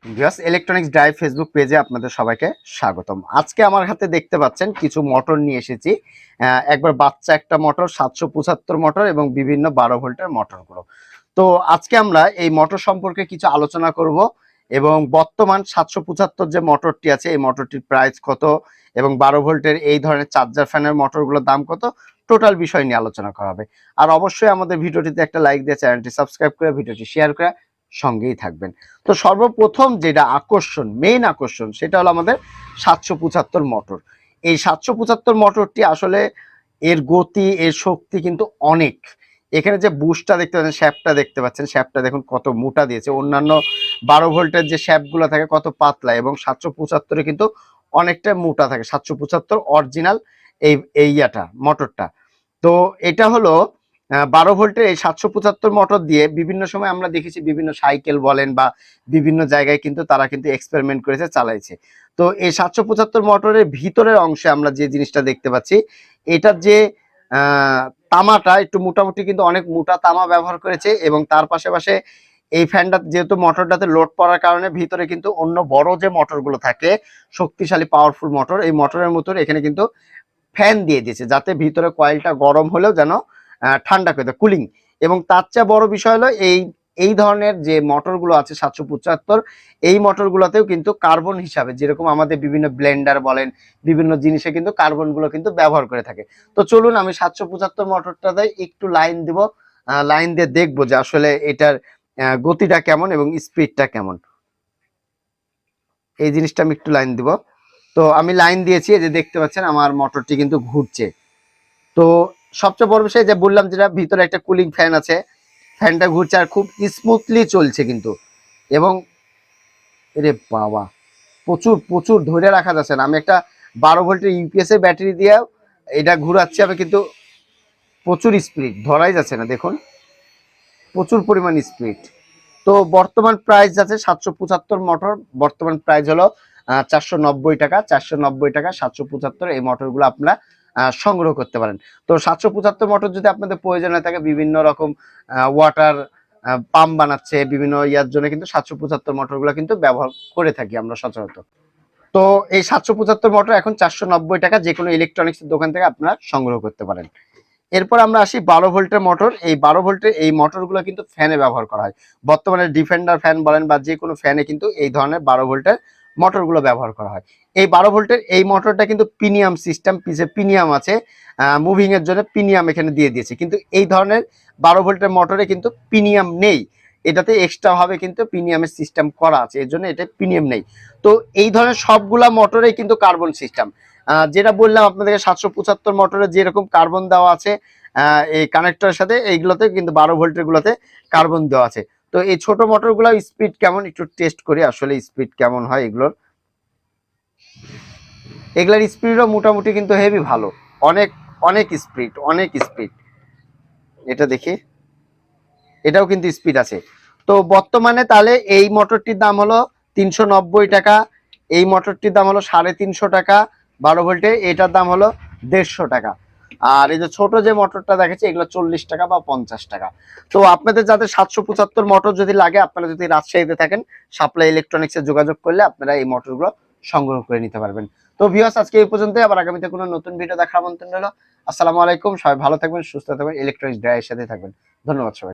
Viewers, electronics drive Facebook পেজে আপনাদের সবাইকে স্বাগতম। আজকে আমার হাতে দেখতে পাচ্ছেন কিছু মোটর নিয়ে এসেছি। একবার বাচ্চা একটা মোটর, 775 মোটর এবং বিভিন্ন 12 ভোল্টের মোটরগুলো। তো আজকে আমরা এই মোটর সম্পর্কে কিছু আলোচনা করব এবং বর্তমান 775 যে মোটরটি আছে এই মোটরটির প্রাইস কত এবং 12 ভোল্টের এই ধরনের চার্জার ফ্যানের মোটরগুলোর দাম কত, টোটাল বিষয় নিয়ে আলোচনা করা হবে। আর অবশ্যই আমাদের ভিডিওটিতে একটা লাইক দিয়ে চ্যানেলটি সাবস্ক্রাইব করে ভিডিওটি শেয়ার করে সঙ্গেই থাকবেন। তো সর্বপ্রথম যেটা আকর্ষণ, মেইন আকর্ষণ, সেটা হলো আমাদের 775 মোটর। এই 775 মোটরটি আসলে এর গতি, এর শক্তি কিন্তু অনেক। এখানে যে বুশটা দেখতে পাচ্ছেন, শ্যাফটটা দেখতে পাচ্ছেন, শ্যাফটটা দেখুন কত মোটা দিয়েছে। অন্যান্য 12 ভোল্টের যে শ্যাফটগুলো থাকে কত পাতলা, এবং 775 কিন্তু অনেকটা মোটা থাকে। 775 অরিজিনাল এই মোটরটা। তো এটা হলো 12 ভোল্টের এই 775 মোটর দিয়ে বিভিন্ন সময় আমরা দেখেছি বিভিন্ন সাইকেল বলেন বা বিভিন্ন জায়গায় কিন্তু তারা কিন্তু এক্সপেরিমেন্ট করেছে, চালাইছে। তো এই 775 মোটরের ভিতরের অংশে আমরা যে জিনিসটা দেখতে পাচ্ছি, এটার যে তামাটা একটু মোটামুটি কিন্তু অনেক মোটা তামা ব্যবহার করেছে, এবং তার পাশে এই ফ্যানটা যেহেতু মোটরটাতে লোড পড়ার কারণে ভিতরে কিন্তু অন্য বড় যে মোটরগুলো থাকে, শক্তিশালী পাওয়ারফুল মোটর, এই মোটরের মতো এখানে কিন্তু ফ্যান দিয়ে দিয়েছে, যাতে ভিতরে কয়েলটা গরম হলেও যেন ঠান্ডা করে দেয়, কুলিং। এবং তার চেয়ে বড় বিষয় হলো এই ধরনের যে মোটরগুলো আছে 775, এই মোটরগুলোতেও কিন্তু কার্বন হিসাবে, যেরকম আমাদের বিভিন্ন ব্লেন্ডার বলেন, বিভিন্ন জিনিসে কিন্তু কার্বনগুলো কিন্তু ব্যবহার করে থাকে। তো চলুন আমি 775 মোটরটাতে একটু লাইন দিব, লাইন দিয়ে দেখবো যে আসলে এটার গতিটা কেমন এবং স্পিডটা কেমন। এই জিনিসটা আমি একটু লাইন দিব। তো আমি লাইন দিয়েছি, এই যে দেখতে পাচ্ছেন আমার মোটরটি কিন্তু ঘুরছে। তো সবচেয়ে বড় বিষয় যে বললাম, যেটা ভিতরে একটা কুলিং ফ্যান আছে, ফ্যানটা ঘুরছে আর খুব স্মুথলি চলছে কিন্তু। এবং এরে বাবা, প্রচুর প্রচুর ধরে রাখা যাচ্ছে না। আমি একটা 12 ভোল্টের ইউপিএস এর ব্যাটারি দিয়ে এটা ঘুরাচ্ছি, আমি কিন্তু প্রচুর স্পিড ধরাই যাচ্ছে না। দেখুন প্রচুর পরিমাণ স্পিড। তো বর্তমান প্রাইস আছে 775 মোটর, বর্তমান প্রাইস হলো 490 টাকা। 490 টাকা 775 এই মোটরগুলো আপনারা সংগ্রহ করতে পারেন। তো 775 মোটর যদি আপনাদের প্রয়োজন হয়ে থাকে, বিভিন্ন রকম ওয়াটার পাম্প বানাচ্ছে, বিভিন্ন ইয়ার জন্য কিন্তু 775 মোটরগুলো কিন্তু ব্যবহার করে থাকি আমরা সচরাচর। তো এই 775 মোটর এখন 490 টাকা যে কোনো ইলেকট্রনিক্স দোকান থেকে আপনারা সংগ্রহ করতে পারেন। এরপর আমরা আসি 12 ভোল্টের মোটর। এই 12 ভোল্টের এই মোটরগুলো কিন্তু ফ্যানে ব্যবহার করা হয়। বর্তমানে ডিফেন্ডার ফ্যান বলেন বা যে কোনো ফ্যানে কিন্তু এই ধরনের 12 ভোল্টের মোটরগুলো ব্যবহার করা হয়। এই 12 ভোল্টের এই মোটরটা কিন্তু প্রিমিয়াম সিস্টেম, পিছে প্রিমিয়াম আছে, মুভিং এর জন্য প্রিমিয়াম এখানে দিয়ে দিয়েছে। কিন্তু এই ধরনের 12 ভোল্টের মোটরে কিন্তু প্রিমিয়াম নেই, এটাতে এক্সট্রা ভাবে কিন্তু প্রিমিয়ামের সিস্টেম করা আছে, এর জন্য এটা প্রিমিয়াম নেই। তো এই ধরনের সবগুলা মোটরেই কিন্তু কার্বন সিস্টেম। যেটা বললাম আপনাদেরকে, 775 মোটরে যেরকম কার্বন দেওয়া আছে এই কানেক্টরের সাথে, এইগুলোতে কিন্তু 12 ভোল্টের গুলোতে কার্বন দেওয়া আছে। তো এই ছোট মোটরগুলো স্পিড কেমন একটু টেস্ট করি, আসলে স্পিড কেমন হয় এগুলোর স্পিডও মোটামুটি কিন্তু হেভি ভালো, অনেক অনেক স্পিড, অনেক স্পিড। এটা দেখি, এটাও কিন্তু স্পিড আছে। তো বর্তমানে তাহলে এই মোটরটির দাম হলো 390 টাকা, এই মোটরটির দাম হলো 350 টাকা 12 ভোল্টে, এটার দাম হলো 150 টাকা। আর এই যে ছোট যে মোটরটা দেখেছি, এগুলো 40 টাকা বা 50 টাকা। তো আপনাদের যাদের 775 মোটর যদি লাগে, আপনারা যদি রাজশাহীতে থাকেন, সাপ্লাই ইলেকট্রনিক্সে যোগাযোগ করলে আপনারা এই মোটরগুলো সংগ্রহ করে নিতে পারবেন। তো ভিউয়ার্স, আজকে এই পর্যন্তই, আবার আগামীতে কোনো নতুন ভিডিও দেখার আমন্ত্রণ রইল। আসসালামু আলাইকুম, সবাই ভালো থাকবেন, সুস্থ থাকবেন, ইলেকট্রনিক্স ড্রাইভের সাথে থাকবেন। ধন্যবাদ সবাই।